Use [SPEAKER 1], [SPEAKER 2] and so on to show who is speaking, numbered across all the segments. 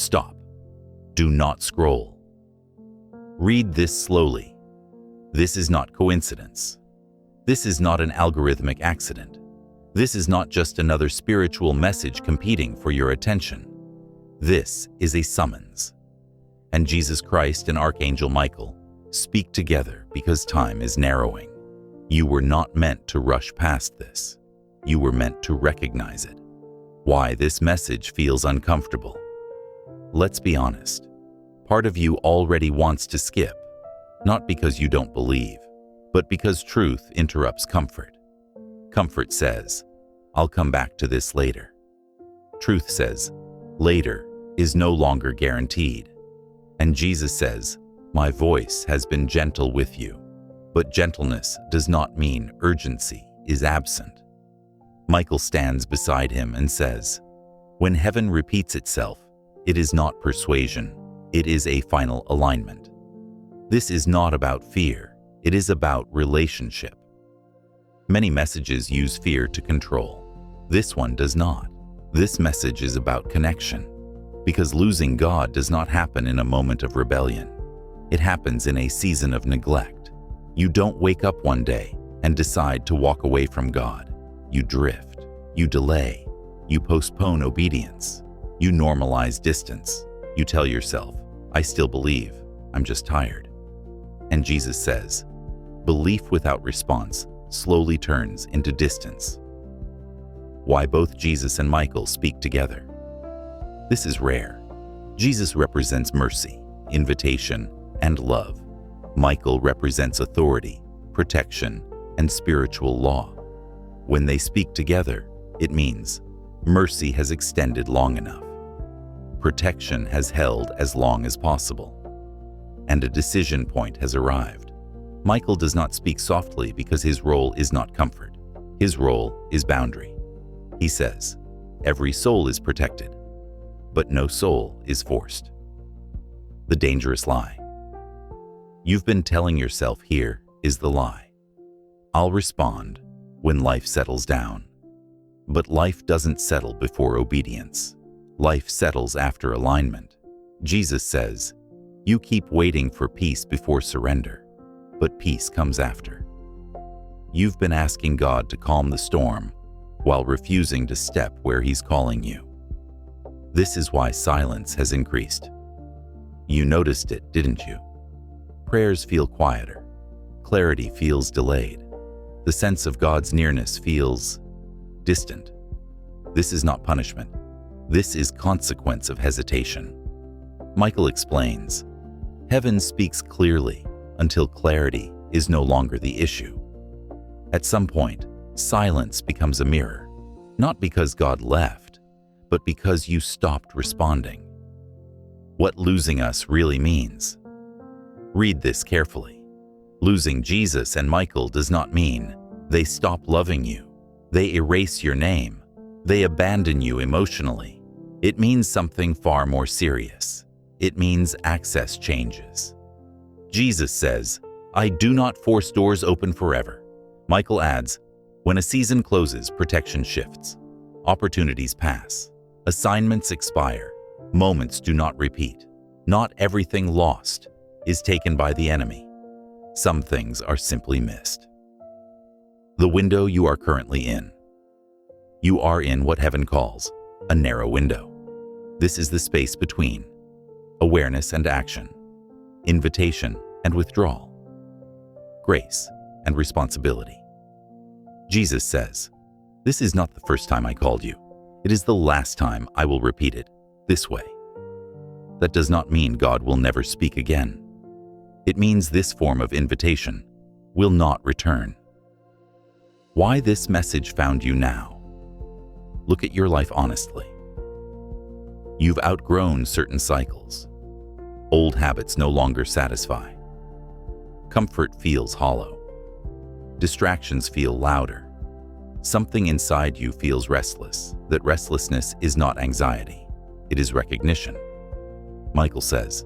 [SPEAKER 1] Stop. Do not scroll. Read this slowly. This is not coincidence. This is not an algorithmic accident. This is not just another spiritual message competing for your attention. This is a summons. And Jesus Christ and Archangel Michael speak together because time is narrowing. You were not meant to rush past this. You were meant to recognize it. Why this message feels uncomfortable. Let's be honest. Part of you already wants to skip, not because you don't believe, but because truth interrupts comfort. Comfort says, I'll come back to this later. Truth says, later is no longer guaranteed. And Jesus says, my voice has been gentle with you, but gentleness does not mean urgency is absent. Michael stands beside him and says, when heaven repeats itself, it is not persuasion, it is a final alignment. This is not about fear, it is about relationship. Many messages use fear to control. This one does not. This message is about connection, because losing God does not happen in a moment of rebellion. It happens in a season of neglect. You don't wake up one day and decide to walk away from God. You drift, you delay, you postpone obedience, you normalize distance. You tell yourself, I still believe, I'm just tired. And Jesus says, belief without response slowly turns into distance. Why both Jesus and Michael speak together. This is rare. Jesus represents mercy, invitation, and love. Michael represents authority, protection, and spiritual law. When they speak together, it means mercy has extended long enough. Protection has held as long as possible. And a decision point has arrived. Michael does not speak softly because his role is not comfort. His role is boundary. He says, every soul is protected, but no soul is forced. The dangerous lie. You've been telling yourself here is the lie. I'll respond when life settles down. But life doesn't settle before obedience. Life settles after alignment. Jesus says, you keep waiting for peace before surrender, but peace comes after. You've been asking God to calm the storm while refusing to step where He's calling you. This is why silence has increased. You noticed it, didn't you? Prayers feel quieter. Clarity feels delayed. The sense of God's nearness feels distant. This is not punishment. This is consequence of hesitation. Michael explains, heaven speaks clearly until clarity is no longer the issue. At some point, silence becomes a mirror, not because God left, but because you stopped responding. What losing us really means. Read this carefully. Losing Jesus and Michael does not mean they stop loving you. They erase your name. They abandon you emotionally. It means something far more serious. It means access changes. Jesus says, I do not force doors open forever. Michael adds, when a season closes, protection shifts. Opportunities pass. Assignments expire. Moments do not repeat. Not everything lost is taken by the enemy. Some things are simply missed. The window you are currently in. You are in what heaven calls a narrow window. This is the space between awareness and action, invitation and withdrawal, grace and responsibility. Jesus says, this is not the first time I called you. It is the last time I will repeat it this way. That does not mean God will never speak again. It means this form of invitation will not return. Why this message found you now? Look at your life honestly. You've outgrown certain cycles. Old habits no longer satisfy. Comfort feels hollow. Distractions feel louder. Something inside you feels restless. That restlessness is not anxiety. It is recognition. Michael says,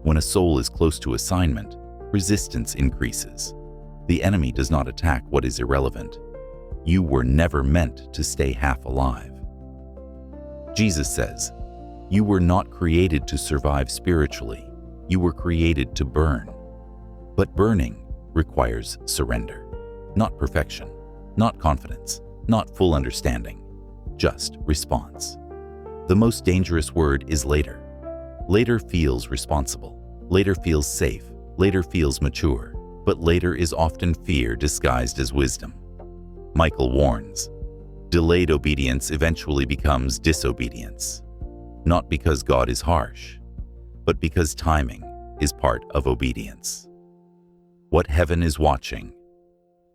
[SPEAKER 1] when a soul is close to assignment, resistance increases. The enemy does not attack what is irrelevant. You were never meant to stay half alive. Jesus says, You were not created to survive spiritually. You were created to burn. But burning requires surrender, not perfection, not confidence, not full understanding, just response. The most dangerous word is later. Later feels responsible. Later feels safe. Later feels mature. But later is often fear disguised as wisdom. Michael warns, delayed obedience eventually becomes disobedience. Not because God is harsh, but because timing is part of obedience. What heaven is watching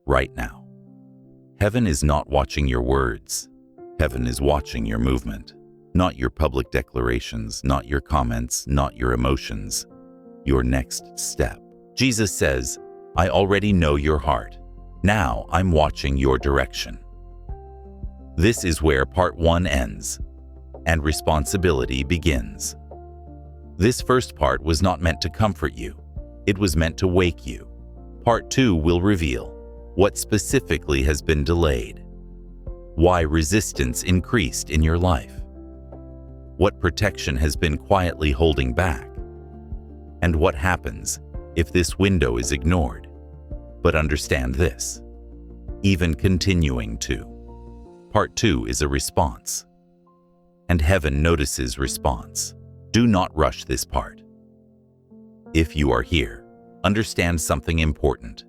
[SPEAKER 1] right now. Heaven is not watching your words. Heaven is watching your movement. Not your public declarations, not your comments, not your emotions. Your next step. Jesus says, I already know your heart. Now I'm watching your direction. This is where part 1 ends and responsibility begins. This first part was not meant to comfort you. It was meant to wake you. Part 2 will reveal what specifically has been delayed, why resistance increased in your life, what protection has been quietly holding back, and what happens if this window is ignored. But understand this, even continuing to. Part 2 is a response, and heaven notices response. Do not rush this part. If you are here, understand something important.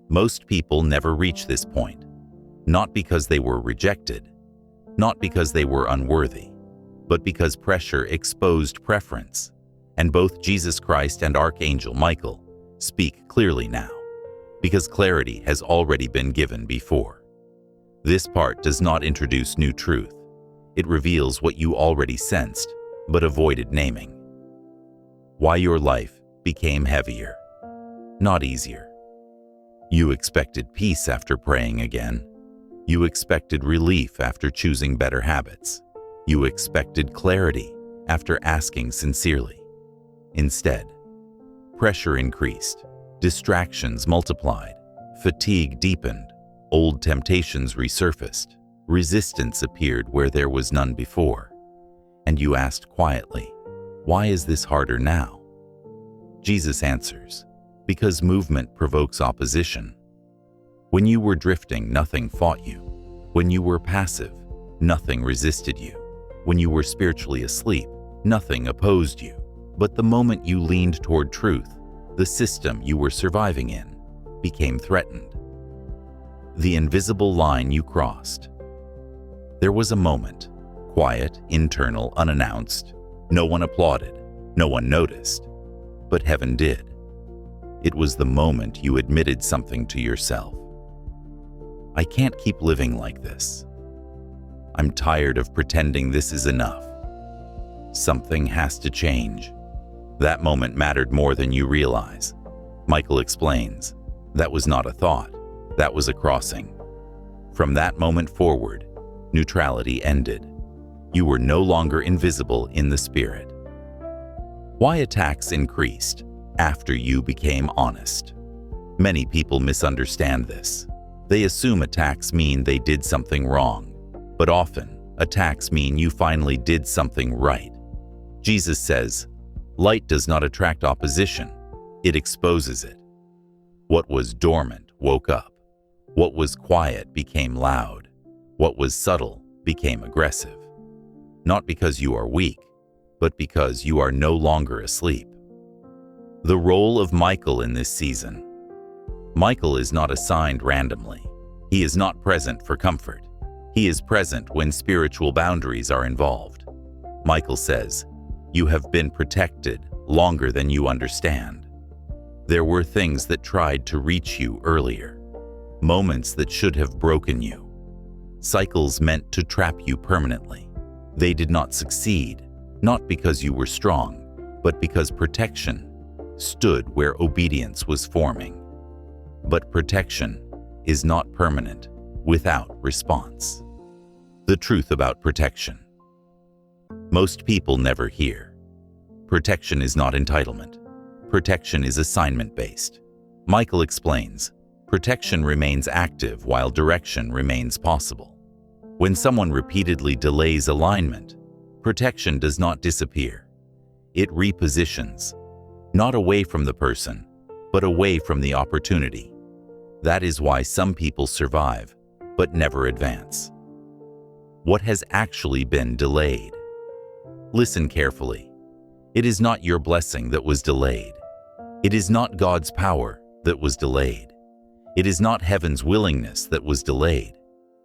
[SPEAKER 1] Most people never reach this point, not because they were rejected, not because they were unworthy, but because pressure exposed preference, and both Jesus Christ and Archangel Michael speak clearly now, because clarity has already been given before. This part does not introduce new truth. It reveals what you already sensed, but avoided naming. Why your life became heavier, not easier. You expected peace after praying again. You expected relief after choosing better habits. You expected clarity after asking sincerely. Instead, pressure increased, distractions multiplied, fatigue deepened, old temptations resurfaced, resistance appeared where there was none before. And you asked quietly, why is this harder now? Jesus answers, because movement provokes opposition. When you were drifting, nothing fought you. When you were passive, nothing resisted you. When you were spiritually asleep, nothing opposed you. But the moment you leaned toward truth, the system you were surviving in became threatened. The invisible line you crossed. There was a moment, quiet, internal, unannounced. No one applauded, no one noticed, but heaven did. It was the moment you admitted something to yourself. I can't keep living like this. I'm tired of pretending this is enough. Something has to change. That moment mattered more than you realize. Michael explains, that was not a thought, that was a crossing. From that moment forward, neutrality ended. You were no longer invisible in the spirit. Why attacks increased after you became honest? Many people misunderstand this. They assume attacks mean they did something wrong, but often attacks mean you finally did something right. Jesus says, light does not attract opposition, it exposes it. What was dormant woke up. What was quiet became loud. What was subtle became aggressive. Not because you are weak, but because you are no longer asleep. The role of Michael in this season. Michael is not assigned randomly. He is not present for comfort. He is present when spiritual boundaries are involved. Michael says, you have been protected longer than you understand. There were things that tried to reach you earlier, moments that should have broken you, cycles meant to trap you permanently. They did not succeed, not because you were strong, but because protection stood where obedience was forming. But protection is not permanent without response. The truth about protection. Most people never hear. Protection is not entitlement. Protection is assignment-based. Michael explains, protection remains active while direction remains possible. When someone repeatedly delays alignment, Protection does not disappear. It repositions, not away from the person, but away from the opportunity. That is why some people survive, but never advance. What has actually been delayed? Listen carefully. It is not your blessing that was delayed. It is not God's power that was delayed. It is not heaven's willingness that was delayed.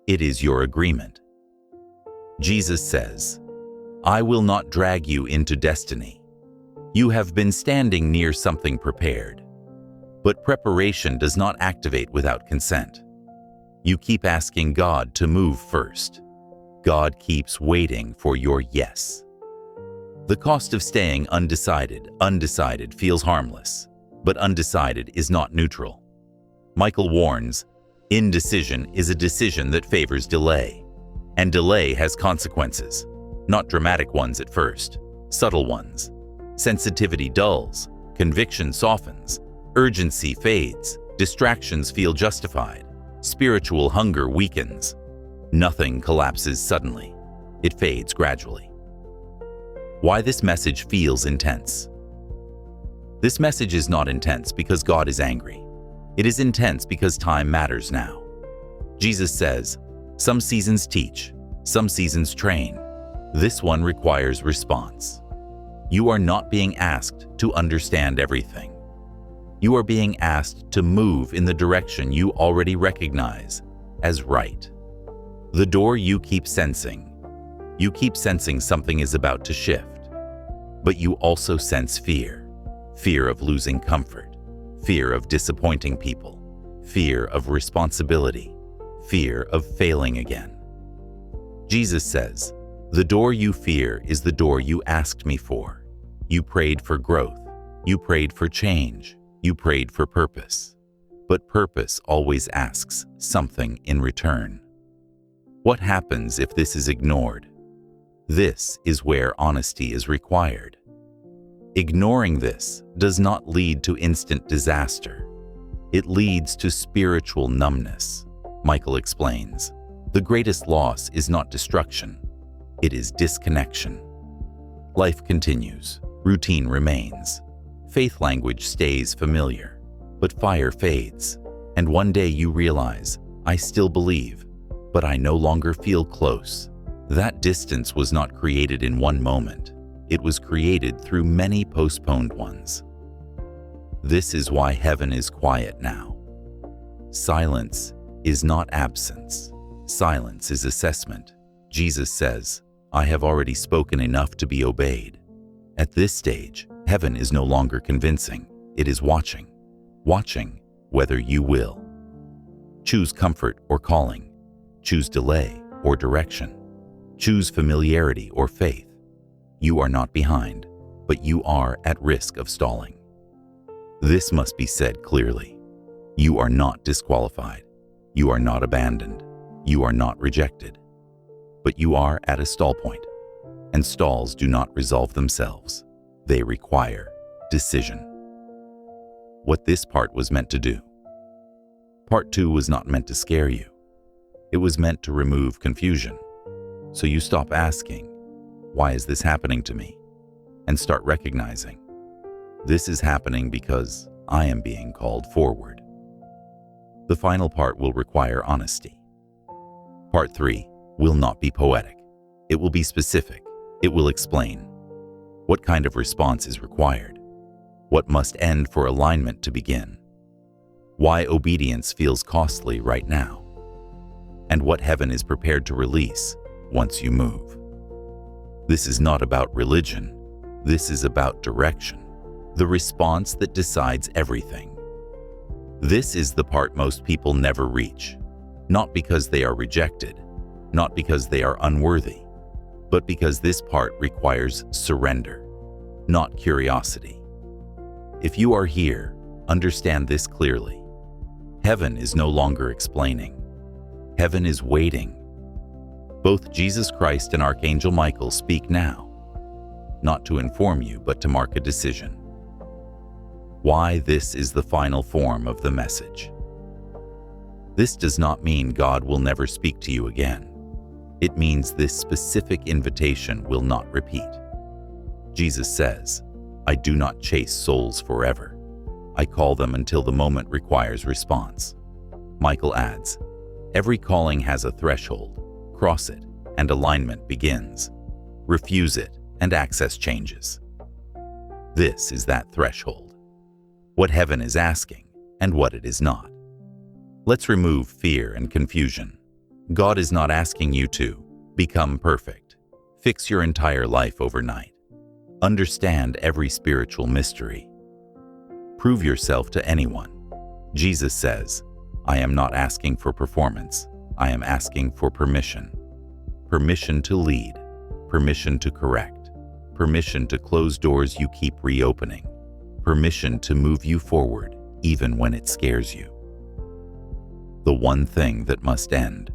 [SPEAKER 1] It is your agreement. Jesus says, "I will not drag you into destiny. You have been standing near something prepared." But preparation does not activate without consent. You keep asking God to move first. God keeps waiting for your yes. The cost of staying undecided feels harmless, but undecided is not neutral. Michael warns, indecision is a decision that favors delay, and delay has consequences, not dramatic ones at first, subtle ones. Sensitivity dulls, conviction softens, urgency fades, distractions feel justified, spiritual hunger weakens. Nothing collapses suddenly. It fades gradually. Why this message feels intense? This message is not intense because God is angry. It is intense because time matters now. Jesus says, "Some seasons teach, some seasons train. This one requires response." You are not being asked to understand everything. You are being asked to move in the direction you already recognize as right. The door you keep sensing something is about to shift. But you also sense fear. Fear of losing comfort. Fear of disappointing people. Fear of responsibility. Fear of failing again. Jesus says, "The door you fear is the door you asked me for. You prayed for growth. You prayed for change. You prayed for purpose. But purpose always asks something in return." What happens if this is ignored? This is where honesty is required. Ignoring this does not lead to instant disaster. It leads to spiritual numbness. Michael explains, "The greatest loss is not destruction. It is disconnection." Life continues. Routine remains. Faith language stays familiar. But fire fades. And one day you realize, "I still believe, but I no longer feel close." That distance was not created in one moment. It was created through many postponed ones. This is why heaven is quiet now. Silence is not absence. Silence is assessment. Jesus says, "I have already spoken enough to be obeyed." At this stage, heaven is no longer convincing. It is watching. Watching whether you will. Choose comfort or calling. Choose delay or direction. Choose familiarity or faith. You are not behind, but you are at risk of stalling. This must be said clearly. You are not disqualified. You are not abandoned. You are not rejected. But you are at a stall point, and stalls do not resolve themselves. They require decision. What this part was meant to do. Part 2 was not meant to scare you. It was meant to remove confusion. So you stop asking, "Why is this happening to me?" and start recognizing, "This is happening because I am being called forward." The final part will require honesty. Part 3 will not be poetic. It will be specific. It will explain what kind of response is required, what must end for alignment to begin, why obedience feels costly right now, and what heaven is prepared to release once you move. This is not about religion. This is about direction, the response that decides everything. This is the part most people never reach, not because they are rejected, not because they are unworthy, but because this part requires surrender, not curiosity. If you are here, understand this clearly. Heaven is no longer explaining. Heaven is waiting. Both Jesus Christ and Archangel Michael speak now, not to inform you, but to mark a decision. Why this is the final form of the message. This does not mean God will never speak to you again. It means this specific invitation will not repeat. Jesus says, "I do not chase souls forever. I call them until the moment requires response." Michael adds, "Every calling has a threshold. Cross it, and alignment begins. Refuse it, and access changes." This is that threshold. What heaven is asking, and what it is not. Let's remove fear and confusion. God is not asking you to become perfect, fix your entire life overnight, understand every spiritual mystery, prove yourself to anyone. Jesus says, "I am not asking for performance. I am asking for permission. Permission to lead, permission to correct, permission to close doors you keep reopening, permission to move you forward even when it scares you." The one thing that must end.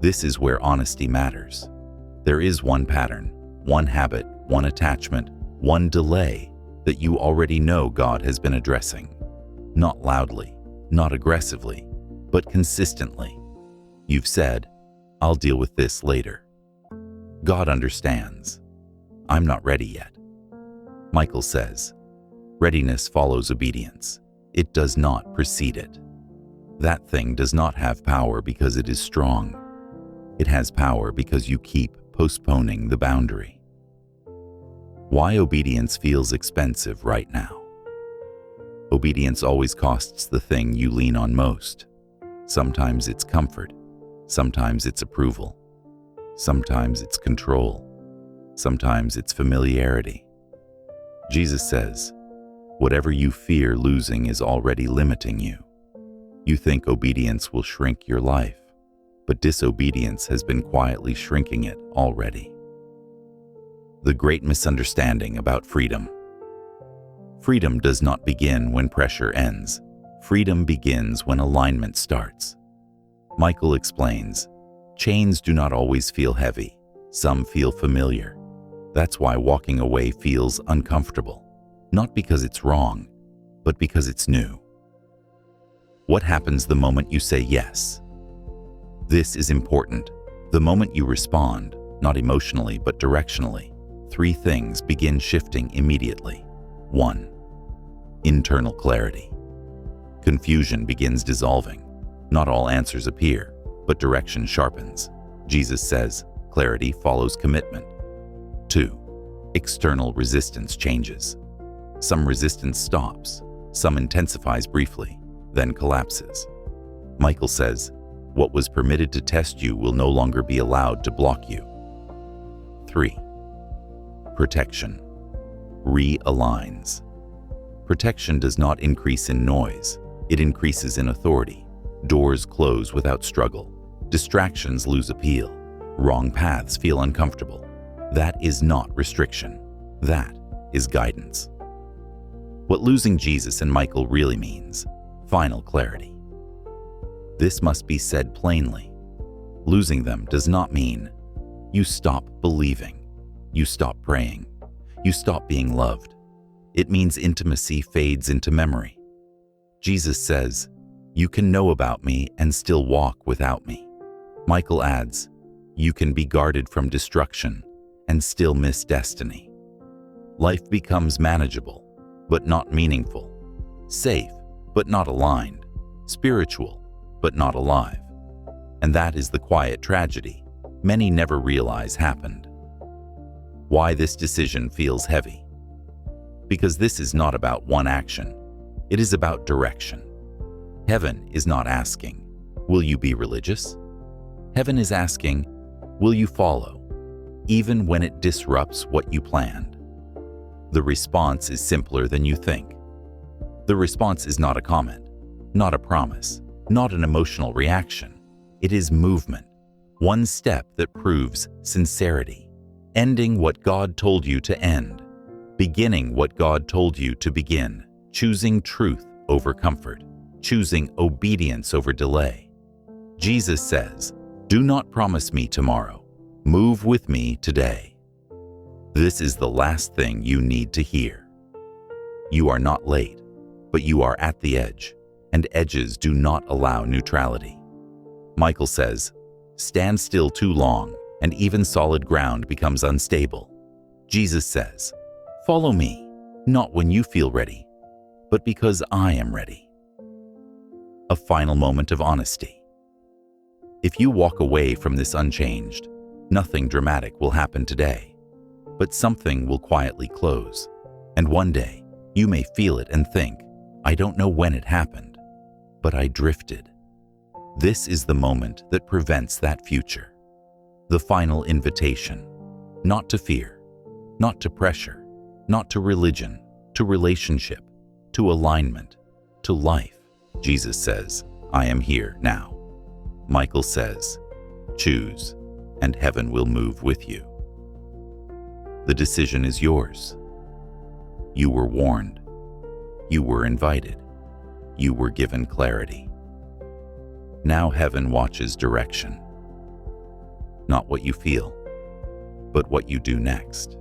[SPEAKER 1] This is where honesty matters. There is one pattern, one habit, one attachment, one delay that you already know God has been addressing. Not loudly, not aggressively, but consistently. You've said, "I'll deal with this later." God understands. "I'm not ready yet." Michael says, "Readiness follows obedience. It does not precede it." That thing does not have power because it is strong. It has power because you keep postponing the boundary. Why obedience feels expensive right now. Obedience always costs the thing you lean on most. Sometimes it's comfort. Sometimes it's approval. Sometimes it's control. Sometimes it's familiarity. Jesus says, "Whatever you fear losing is already limiting you." You think obedience will shrink your life, but disobedience has been quietly shrinking it already. The great misunderstanding about freedom. Freedom does not begin when pressure ends. Freedom begins when alignment starts. Michael explains, "Chains do not always feel heavy. Some feel familiar. That's why walking away feels uncomfortable. Not because it's wrong, but because it's new." What happens the moment you say yes? This is important. The moment you respond, not emotionally but directionally, three things begin shifting immediately. 1. Internal clarity. Confusion begins dissolving. Not all answers appear, but direction sharpens. Jesus says, clarity follows commitment. 2. External resistance changes. Some resistance stops, some intensifies briefly, then collapses. Michael says, what was permitted to test you will no longer be allowed to block you. 3. Protection. Realigns. Protection does not increase in noise, it increases in authority. Doors close without struggle. Distractions lose appeal. Wrong paths feel uncomfortable. That is not restriction. That is guidance. What losing Jesus and Michael really means: final clarity. This must be said plainly. Losing them does not mean you stop believing, you stop praying, you stop being loved. It means intimacy fades into memory. Jesus says, you can know about me and still walk without me. Michael adds, you can be guarded from destruction and still miss destiny. Life becomes manageable, but not meaningful, safe, but not aligned, spiritual, but not alive. And that is the quiet tragedy many never realize happened. Why this decision feels heavy? Because this is not about one action, it is about direction. Heaven is not asking, will you be religious? Heaven is asking, will you follow, even when it disrupts what you planned? The response is simpler than you think. The response is not a comment, not a promise, not an emotional reaction. It is movement, one step that proves sincerity, ending what God told you to end, beginning what God told you to begin, choosing truth over comfort, choosing obedience over delay. Jesus says, do not promise me tomorrow, move with me today. This is the last thing you need to hear. You are not late, but you are at the edge, and edges do not allow neutrality. Michael says, stand still too long, and even solid ground becomes unstable. Jesus says, "Follow me, not when you feel ready, but because I am ready." A final moment of honesty. If you walk away from this unchanged, nothing dramatic will happen today, but something will quietly close, and one day you may feel it and think, "I don't know when it happened, but I drifted." This is the moment that prevents that future. The final invitation, not to fear, not to pressure, not to religion, to relationship, to alignment, to life. Jesus says, "I am here now." Michael says, "Choose, and heaven will move with you." The decision is yours. You were warned. You were invited. You were given clarity. Now heaven watches direction. Not what you feel, but what you do next.